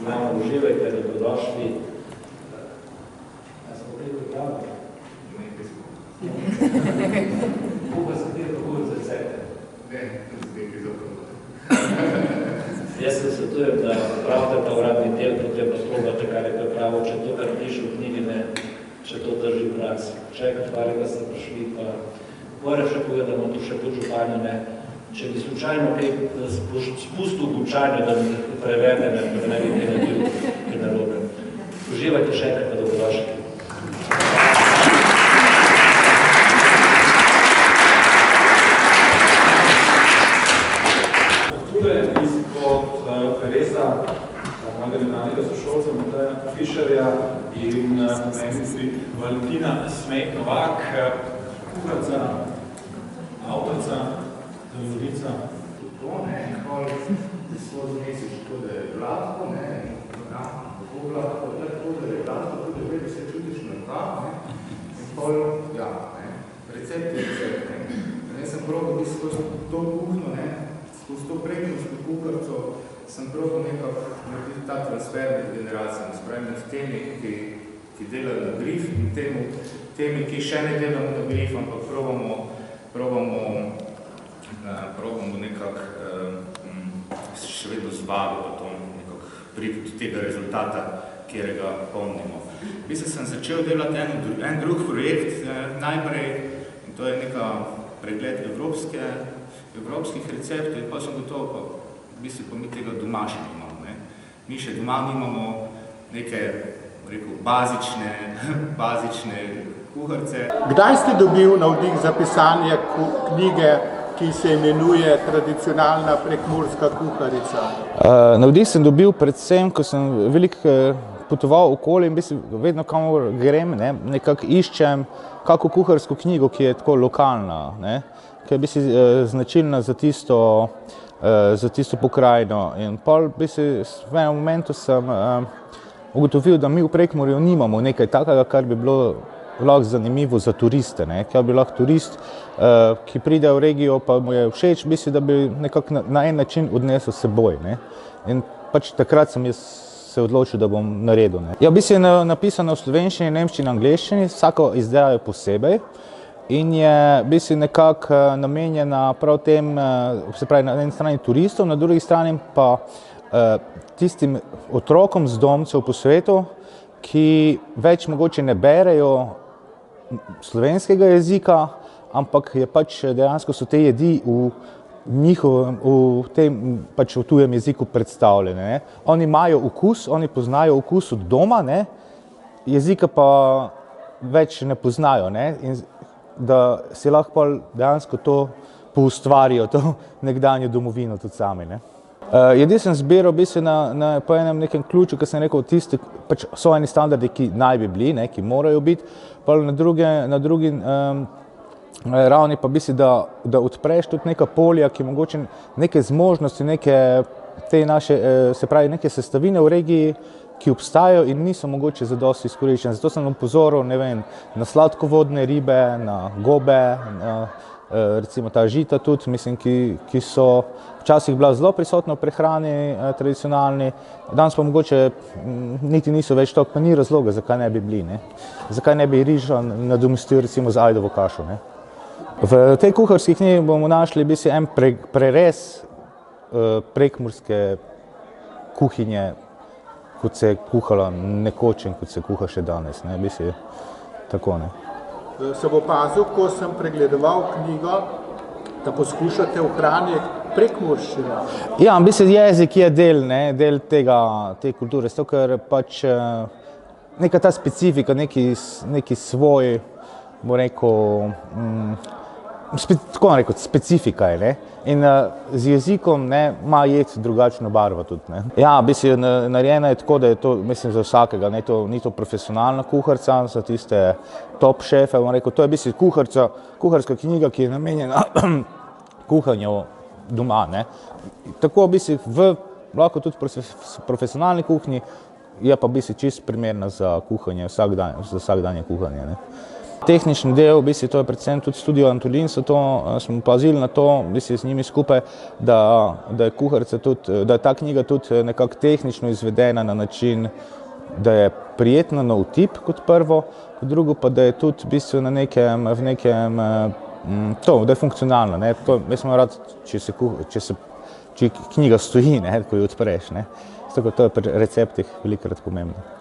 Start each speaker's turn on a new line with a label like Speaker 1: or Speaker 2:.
Speaker 1: nami uživajte, dobrodošli. Jaz sem povedal javno? Nekaj smo. Kuha se ti kako za recepte?
Speaker 2: Ne, nekaj zapravo.
Speaker 1: Jaz se svetujem, da pravite ta uradni del, potrebno sprobate, kar je pripravo, če to, kar piše v knjigi, ne, če to drži v praksi. Še enkrat hvala, da ste prišli, pa moram še povedati, tu še pod županju, ne, če bi slučajno kaj spustil gučanju, da mi prevede, ne, da ne bi kaj nabil, kaj narobe. Uživajte še enkrat, pa dobrodošli.
Speaker 3: Fišerja in meni Valentina Smejt-Novak, kuharca, avtorica, televizorica.
Speaker 2: To, ne, hvala, da smo zmesiš to, da je gladko, ne, tako gladko, da je gladko, tudi ve, da se čutiš na ta, ne, in pol, ja, ne, recept je recept, ne. Jaz sem probal, da bi skozi to kuhno, ne, skozi to prekmursko kuharco, sem probal nekako narediti ta transfer med generacijami, spravim med temi, ki delajo na grif in temi, ki še ne delamo na grif, ampak probamo nekako še vedno zvabo, pa to nekako priti do tega rezultata, kjerega pomnimo. V bistvu sem začel delati en drug projekt najprej, in to je neka pregled evropskih receptov, in pa sem gotov, pa v bistvu pa mi tega doma še nimamo. Ne? Mi še doma nimamo neke, rekel, bazične kuharce.
Speaker 4: Kdaj ste dobil navdih za pisanje knjige, ki se imenuje Tradicionalna prekmurska kuharica?
Speaker 5: Navdih sem dobil predvsem, ko sem veliko potoval okoli in vedno kamor grem, ne, nekako iščem kako kuharsko knjigo, ki je tako lokalna, ne, ki je značilna za tisto pokrajino. In pol v enem momentu sem ugotovil, da mi v Prekmurju nimamo nekaj takega, kar bi bilo lahko zanimivo za turiste, ne, kar bi lahko turist, ki pride v regijo, pa mu je všeč, da bi nekako na en način odnesel s seboj, ne. In pač takrat sem jaz se odločil, da bom naredil, ne. Ja, je napisano v slovenščini, nemščini, angleščini, vsako izdajo posebej. In je nekako namenjena prav tem, se pravi, na eni strani turistov, na drugi strani pa tistim otrokom z domcev po svetu, ki več mogoče ne berejo slovenskega jezika, ampak je pač dejansko so te jedi v tujem jeziku predstavljene, ne. Oni imajo okus, oni poznajo okus od doma, ne, jezika pa več ne poznajo, ne. In da si lahko dejansko to poustvarijo, to nekdanjo domovino tudi sami, ne. Jedi sem zbiral po enem nekem ključu, ki sem rekel, tisti, pač so eni standardi, ki naj bi bili, ne, ki morajo biti, pa na drugi ravni pa da odpreš tudi neka polja, ki mogoče neke zmožnosti, neke te naše, se pravi, neke sestavine v regiji, ki obstajajo in niso mogoče zadosti izkoriščene. Zato sem opozoril, ne vem, na sladkovodne ribe, na gobe, recimo ta žita tudi, mislim, ki so včasih bila zelo prisotna v prehrani tradicionalni, danes pa mogoče niti niso več toliko, pa ni razloga, zakaj ne bi bili, ne. Zakaj ne bi riža nadomestil recimo z ajdovo kašo, ne. V tej kuharski knjigi bomo našli en prerez prekmurske kuhinje, kot se je kuhala nekoč in kot se kuha še danes, ne, tako, ne.
Speaker 4: Sem opazil, ko sem pregledoval knjigo, da poskušate ohraniti prekmurščino.
Speaker 5: Ja, jezik je del te kulture, zato ker pač neka ta specifika, neki svoj, bo rekel, tako rekel, specifika je, ne. In z jezikom, ne, ima jed drugačno barvo tudi, ne. Ja, narejena je tako, da je to, mislim, za vsakega, ne, ni to profesionalna kuharca, za tiste top šefe, bom rekel, to je kuharska knjiga, ki je namenjena kuhanju doma, ne. Tako lahko tudi profesionalni kuhinji, je pa čisto primerna za kuhanje, za vsakdanje kuhanje, ne. tehnični del, v bistvu to je predvsem tudi Studio Antolin, smo pazili na to, v bistvu z njimi skupaj, da je kuharica tudi, da je ta knjiga tudi nekako tehnično izvedena na način, da je prijetno na vtip kot prvo, kot drugo pa, da je tudi v bistvu da je funkcionalno, ne, tako, jaz imam rad, če knjiga stoji, ne, ko jo odpreš, ne, tako to je pri receptih velikokrat pomembno.